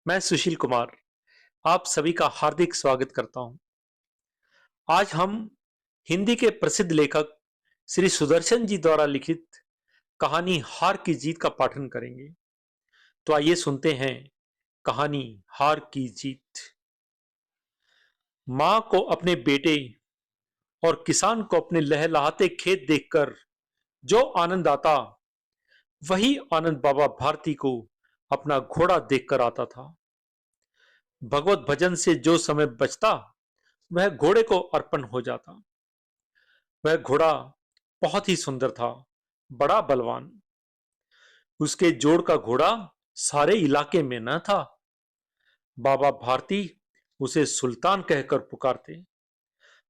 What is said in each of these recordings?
मैं सुशील कुमार आप सभी का हार्दिक स्वागत करता हूं। आज हम हिंदी के प्रसिद्ध लेखक श्री सुदर्शन जी द्वारा लिखित कहानी हार की जीत का पाठन करेंगे। तो आइए सुनते हैं कहानी हार की जीत। मां को अपने बेटे और किसान को अपने लहलहाते खेत देखकर जो आनंद आता, वही आनंद बाबा भारती को अपना घोड़ा देखकर आता था। भगवत भजन से जो समय बचता, वह घोड़े को अर्पण हो जाता। वह घोड़ा बहुत ही सुंदर था, बड़ा बलवान। उसके जोड़ का घोड़ा सारे इलाके में न था। बाबा भारती उसे सुल्तान कहकर पुकारते,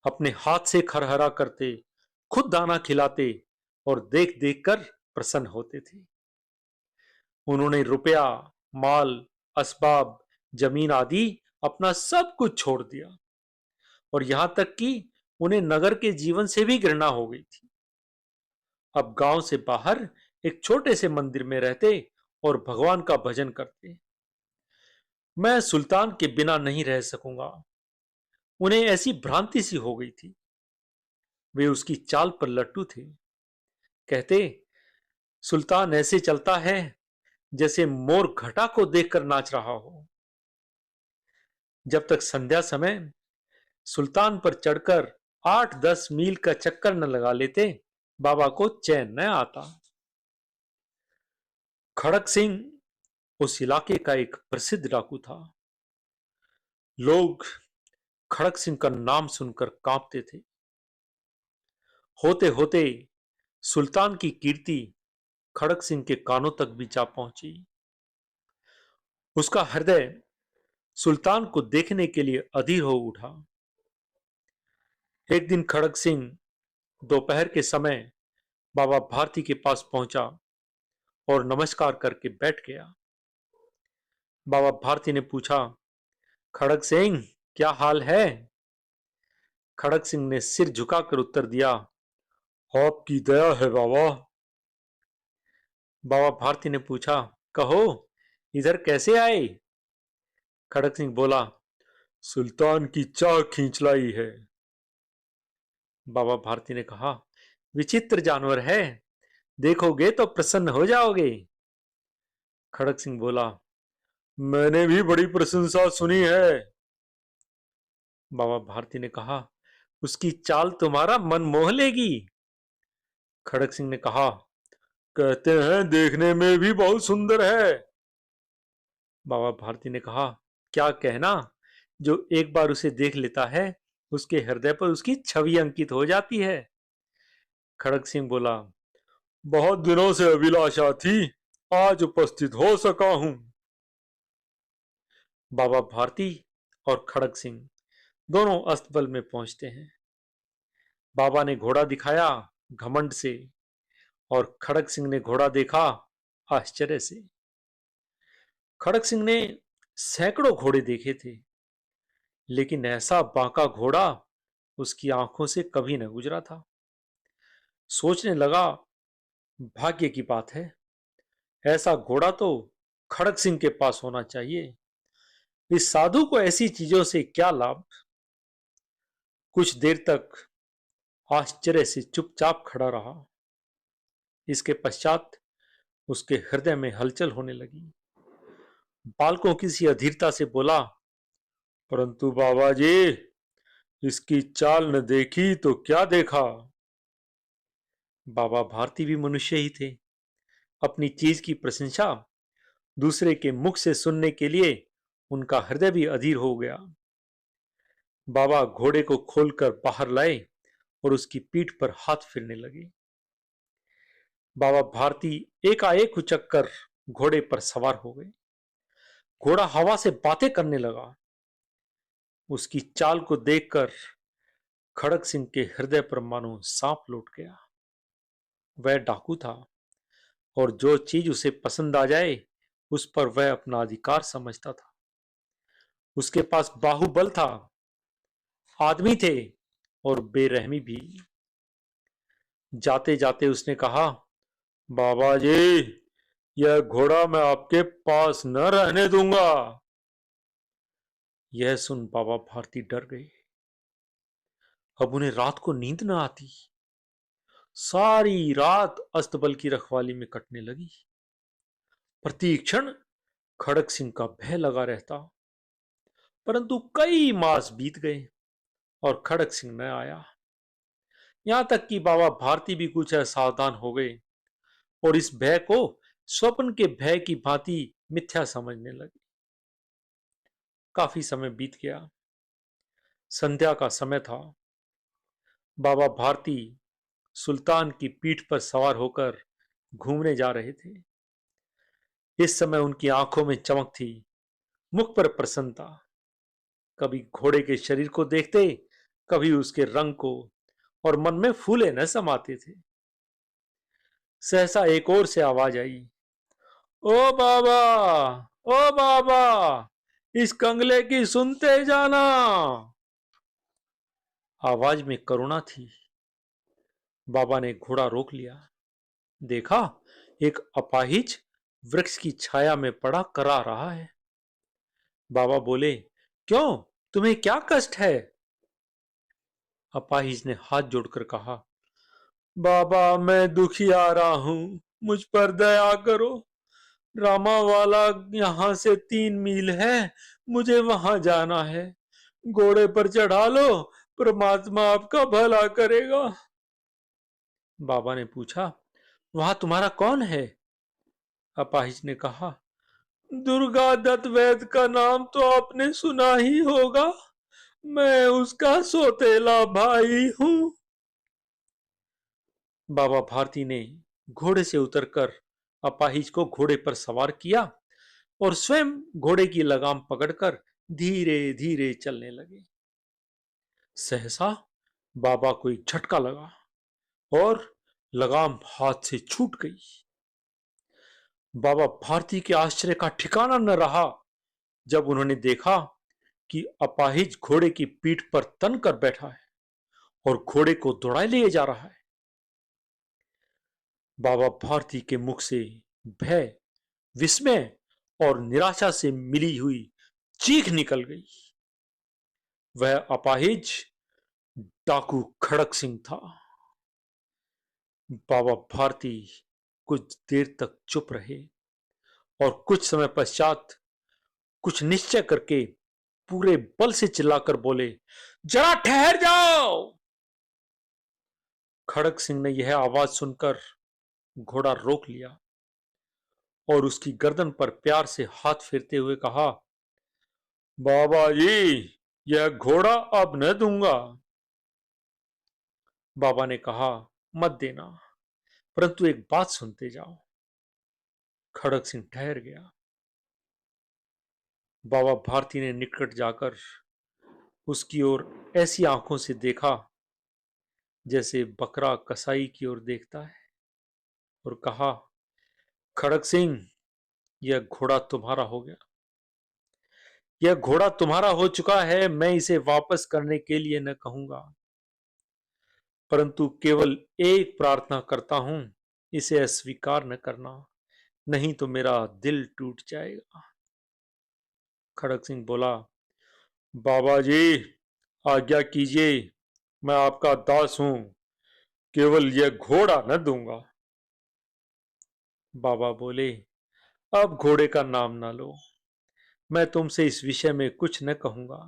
अपने हाथ से खरहरा करते, खुद दाना खिलाते और देख देख कर प्रसन्न होते थे। उन्होंने रुपया, माल, असबाब, जमीन आदि अपना सब कुछ छोड़ दिया और यहां तक कि उन्हें नगर के जीवन से भी घृणा हो गई थी। अब गांव से बाहर एक छोटे से मंदिर में रहते और भगवान का भजन करते। मैं सुल्तान के बिना नहीं रह सकूंगा, उन्हें ऐसी भ्रांति सी हो गई थी। वे उसकी चाल पर लट्टू थे। कहते, सुल्तान ऐसे चलता है जैसे मोर घटा को देखकर नाच रहा हो। जब तक संध्या समय सुल्तान पर चढ़कर 8-10 मील का चक्कर न लगा लेते, बाबा को चैन न आता। खड़क सिंह उस इलाके का एक प्रसिद्ध डाकू था। लोग खड़क सिंह का नाम सुनकर कांपते थे। होते होते सुल्तान की कीर्ति खड़क सिंह के कानों तक भी जा पहुंची। उसका हृदय सुल्तान को देखने के लिए अधीर हो उठा। एक दिन खड़क सिंह दोपहर के समय बाबा भारती के पास पहुंचा और नमस्कार करके बैठ गया। बाबा भारती ने पूछा, खड़क सिंह, क्या हाल है? खड़क सिंह ने सिर झुकाकर उत्तर दिया, आपकी दया है बाबा। बाबा भारती ने पूछा, कहो, इधर कैसे आए? खड़क सिंह बोला, सुल्तान की चाह खींच लाई है। बाबा भारती ने कहा, विचित्र जानवर है, देखोगे तो प्रसन्न हो जाओगे। खड़क सिंह बोला, मैंने भी बड़ी प्रशंसा सुनी है। बाबा भारती ने कहा, उसकी चाल तुम्हारा मन मोह लेगी। खड़क सिंह ने कहा, कहते हैं देखने में भी बहुत सुंदर है। बाबा भारती ने कहा, क्या कहना, जो एक बार उसे देख लेता है उसके हृदय पर उसकी छवि अंकित हो जाती है। खड़क सिंह बोला, बहुत दिनों से अभिलाषा थी, आज उपस्थित हो सका हूं। बाबा भारती और खड़क सिंह दोनों अस्तबल में पहुंचते हैं। बाबा ने घोड़ा दिखाया घमंड से और खड़क सिंह ने घोड़ा देखा आश्चर्य से। खड़क सिंह ने सैकड़ों घोड़े देखे थे, लेकिन ऐसा बांका घोड़ा उसकी आंखों से कभी न गुजरा था। सोचने लगा, भाग्य की बात है, ऐसा घोड़ा तो खड़क सिंह के पास होना चाहिए। इस साधु को ऐसी चीजों से क्या लाभ। कुछ देर तक आश्चर्य से चुपचाप खड़ा रहा। इसके पश्चात उसके हृदय में हलचल होने लगी। बालकों की सी अधीरता से बोला, परंतु बाबा जी, इसकी चाल न देखी तो क्या देखा। बाबा भारती भी मनुष्य ही थे। अपनी चीज की प्रशंसा दूसरे के मुख से सुनने के लिए उनका हृदय भी अधीर हो गया। बाबा घोड़े को खोलकर बाहर लाए और उसकी पीठ पर हाथ फिरने लगे। बाबा भारती एकाएक उचक कर घोड़े पर सवार हो गए। घोड़ा हवा से बातें करने लगा। उसकी चाल को देखकर खड़क सिंह के हृदय पर मानो सांप लौट गया। वह डाकू था और जो चीज उसे पसंद आ जाए उस पर वह अपना अधिकार समझता था। उसके पास बाहुबल था, आदमी थे और बेरहमी भी। जाते जाते उसने कहा, बाबा जी, यह घोड़ा मैं आपके पास न रहने दूंगा। यह सुन बाबा भारती डर गए। अब उन्हें रात को नींद न आती। सारी रात अस्तबल की रखवाली में कटने लगी। प्रति क्षण खड़क सिंह का भय लगा रहता। परंतु कई मास बीत गए और खड़क सिंह न आया। यहां तक कि बाबा भारती भी कुछ असावधान हो गए और इस भय को स्वप्न के भय की भांति मिथ्या समझने लगे। काफी समय बीत गया। संध्या का समय था। बाबा भारती सुल्तान की पीठ पर सवार होकर घूमने जा रहे थे। इस समय उनकी आंखों में चमक थी, मुख पर प्रसन्नता। कभी घोड़े के शरीर को देखते, कभी उसके रंग को, और मन में फूले न समाते थे। सहसा एक ओर से आवाज आई, ओ बाबा, ओ बाबा, इस कंगले की सुनते जाना। आवाज में करुणा थी। बाबा ने घोड़ा रोक लिया। देखा, एक अपाहिज वृक्ष की छाया में पड़ा करा रहा है। बाबा बोले, क्यों, तुम्हें क्या कष्ट है? अपाहिज ने हाथ जोड़कर कहा, बाबा, मैं दुखी आ रहा हूं, मुझ पर दया करो। रामावाला यहां से 3 मील है, मुझे वहां जाना है। घोड़े पर चढ़ा लो, परमात्मा आपका भला करेगा। बाबा ने पूछा, वहां तुम्हारा कौन है? अपाहिज ने कहा, दुर्गा दत्त वैद्य का नाम तो आपने सुना ही होगा। मैं उसका सौतेला भाई हूं। बाबा भारती ने घोड़े से उतरकर अपाहिज को घोड़े पर सवार किया और स्वयं घोड़े की लगाम पकड़कर धीरे धीरे चलने लगे। सहसा बाबा को एक झटका लगा और लगाम हाथ से छूट गई। बाबा भारती के आश्चर्य का ठिकाना न रहा जब उन्होंने देखा कि अपाहिज घोड़े की पीठ पर तन कर बैठा है और घोड़े को दौड़ाए ले जा रहा है। बाबा भारती के मुख से भय, विस्मय और निराशा से मिली हुई चीख निकल गई। वह अपाहिज डाकू खड़क सिंह था। बाबा भारती कुछ देर तक चुप रहे और कुछ समय पश्चात कुछ निश्चय करके पूरे बल से चिल्लाकर बोले, जरा ठहर जाओ। खड़क सिंह ने यह आवाज सुनकर घोड़ा रोक लिया और उसकी गर्दन पर प्यार से हाथ फेरते हुए कहा, बाबा जी, यह घोड़ा अब न दूंगा। बाबा ने कहा, मत देना, परंतु एक बात सुनते जाओ। खड़क सिंह ठहर गया। बाबा भारती ने निकट जाकर उसकी ओर ऐसी आंखों से देखा जैसे बकरा कसाई की ओर देखता है और कहा, खड़क सिंह, यह घोड़ा तुम्हारा हो गया। यह घोड़ा तुम्हारा हो चुका है। मैं इसे वापस करने के लिए न कहूंगा, परंतु केवल एक प्रार्थना करता हूं, इसे अस्वीकार न करना, नहीं तो मेरा दिल टूट जाएगा। खड़क सिंह बोला, बाबा जी, आज्ञा कीजिए, मैं आपका दास हूं, केवल यह घोड़ा न दूंगा। बाबा बोले, अब घोड़े का नाम ना लो। मैं तुमसे इस विषय में कुछ न कहूंगा।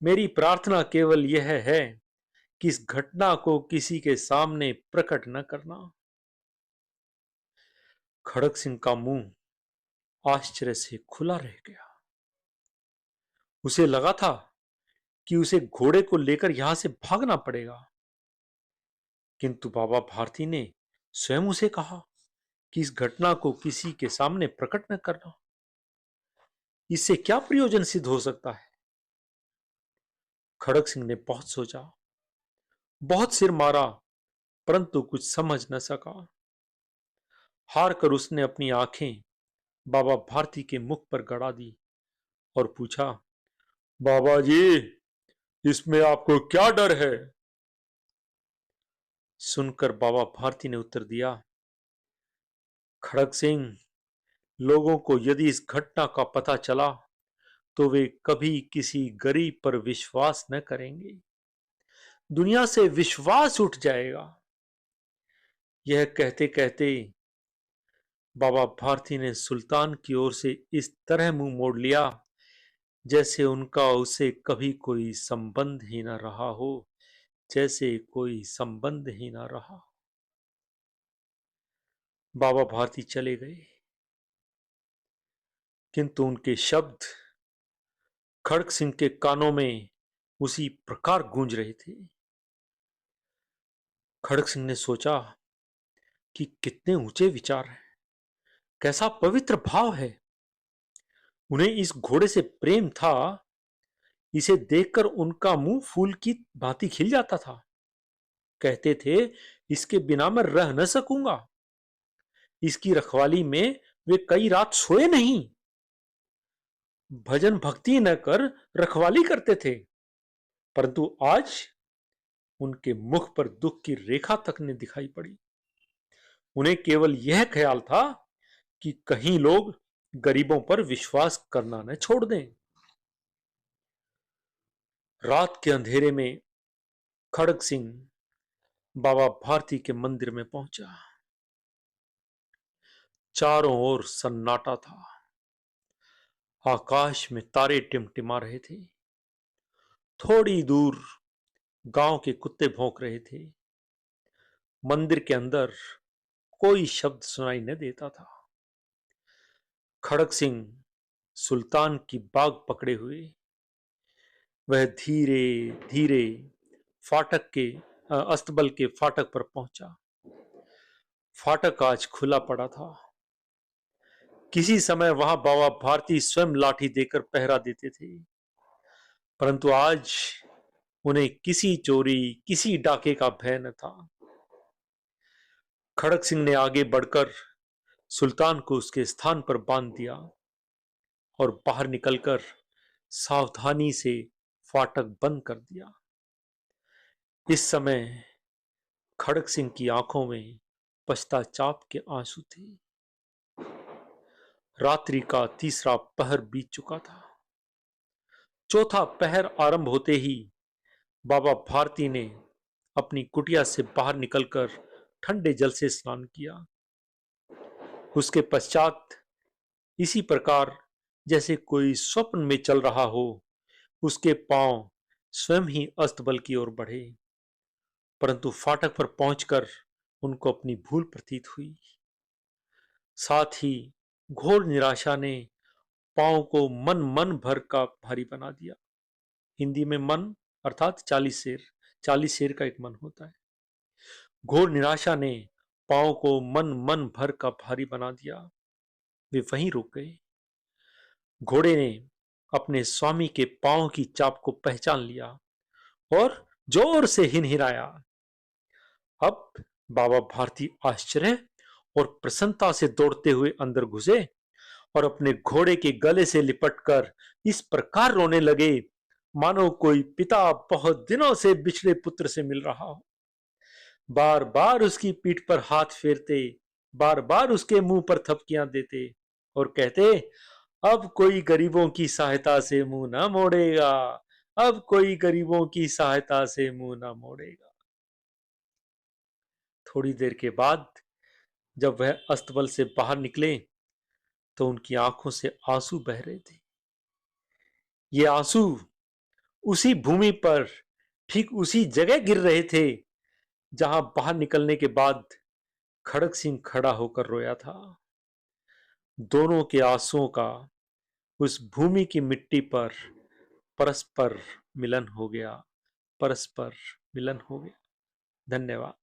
मेरी प्रार्थना केवल यह है कि इस घटना को किसी के सामने प्रकट न करना। खड़क सिंह का मुंह आश्चर्य से खुला रह गया। उसे लगा था कि उसे घोड़े को लेकर यहां से भागना पड़ेगा, किंतु बाबा भारती ने स्वयं उसे कहा कि इस घटना को किसी के सामने प्रकट न करना। इससे क्या प्रयोजन सिद्ध हो सकता है? खड़क सिंह ने बहुत सोचा, बहुत सिर मारा, परंतु कुछ समझ न सका। हार कर उसने अपनी आंखें बाबा भारती के मुख पर गड़ा दी और पूछा, बाबा जी, इसमें आपको क्या डर है? सुनकर बाबा भारती ने उत्तर दिया, खड़क सिंह, लोगों को यदि इस घटना का पता चला तो वे कभी किसी गरीब पर विश्वास न करेंगे। दुनिया से विश्वास उठ जाएगा। यह कहते कहते बाबा भारती ने सुल्तान की ओर से इस तरह मुंह मोड़ लिया जैसे उनका उसे कभी कोई संबंध ही न रहा हो, जैसे कोई संबंध ही न रहा। बाबा भारती चले गए, किंतु उनके शब्द खड़ग सिंह के कानों में उसी प्रकार गूंज रहे थे। खड़ग सिंह ने सोचा कि कितने ऊंचे विचार हैं, कैसा पवित्र भाव है। उन्हें इस घोड़े से प्रेम था, इसे देखकर उनका मुंह फूल की भांति खिल जाता था। कहते थे, इसके बिना मैं रह न सकूंगा। इसकी रखवाली में वे कई रात सोए नहीं। भजन भक्ति न कर रखवाली करते थे, परंतु आज उनके मुख पर दुख की रेखा तक न दिखाई पड़ी। उन्हें केवल यह ख्याल था कि कहीं लोग गरीबों पर विश्वास करना न छोड़ दें। रात के अंधेरे में खड़ग सिंह बाबा भारती के मंदिर में पहुंचा। चारों ओर सन्नाटा था। आकाश में तारे टिमटिमा रहे थे। थोड़ी दूर गांव के कुत्ते भौंक रहे थे। मंदिर के अंदर कोई शब्द सुनाई न देता था। खड़ग सिंह सुल्तान की बाग पकड़े हुए वह धीरे धीरे फाटक के अस्तबल के फाटक पर पहुंचा। फाटक आज खुला पड़ा था। किसी समय वहां बाबा भारती स्वयं लाठी देकर पहरा देते थे, परंतु आज उन्हें किसी चोरी किसी डाके का भय न था। खड़ग सिंह ने आगे बढ़कर सुल्तान को उसके स्थान पर बांध दिया और बाहर निकलकर सावधानी से फाटक बंद कर दिया। इस समय खड़ग सिंह की आंखों में पश्चाताप के आंसू थे। रात्रि का तीसरा पहर बीत चुका था। चौथा पहर आरंभ होते ही बाबा भारती ने अपनी कुटिया से बाहर निकलकर ठंडे जल से स्नान किया। उसके पश्चात इसी प्रकार जैसे कोई स्वप्न में चल रहा हो, उसके पांव स्वयं ही अस्तबल की ओर बढ़े, परंतु फाटक पर पहुंचकर उनको अपनी भूल प्रतीत हुई। साथ ही घोर निराशा ने पांव को मन मन भर का भारी बना दिया। हिंदी में मन अर्थात 40 शेर का एक मन होता है। घोर निराशा ने पांव को मन मन भर का भारी बना दिया। वे वहीं रुक गए। घोड़े ने अपने स्वामी के पांव की चाप को पहचान लिया और जोर से हिनहिनाया। अब बाबा भारती आश्चर्य और प्रसन्नता से दौड़ते हुए अंदर घुसे और अपने घोड़े के गले से लिपटकर इस प्रकार रोने लगे मानो कोई पिता बहुत दिनों से बिछड़े पुत्र से मिल रहा हो। बार बार उसकी पीठ पर हाथ फेरते, बार बार उसके मुंह पर थपकियां देते और कहते, अब कोई गरीबों की सहायता से मुंह ना मोड़ेगा, अब कोई गरीबों की सहायता से मुंह ना मोड़ेगा। थोड़ी देर के बाद जब वह अस्तबल से बाहर निकले तो उनकी आंखों से आंसू बह रहे थे। ये आंसू उसी भूमि पर ठीक उसी जगह गिर रहे थे जहां बाहर निकलने के बाद खड़ग सिंह खड़ा होकर रोया था। दोनों के आंसुओं का उस भूमि की मिट्टी पर परस्पर मिलन हो गया, परस्पर मिलन हो गया। धन्यवाद।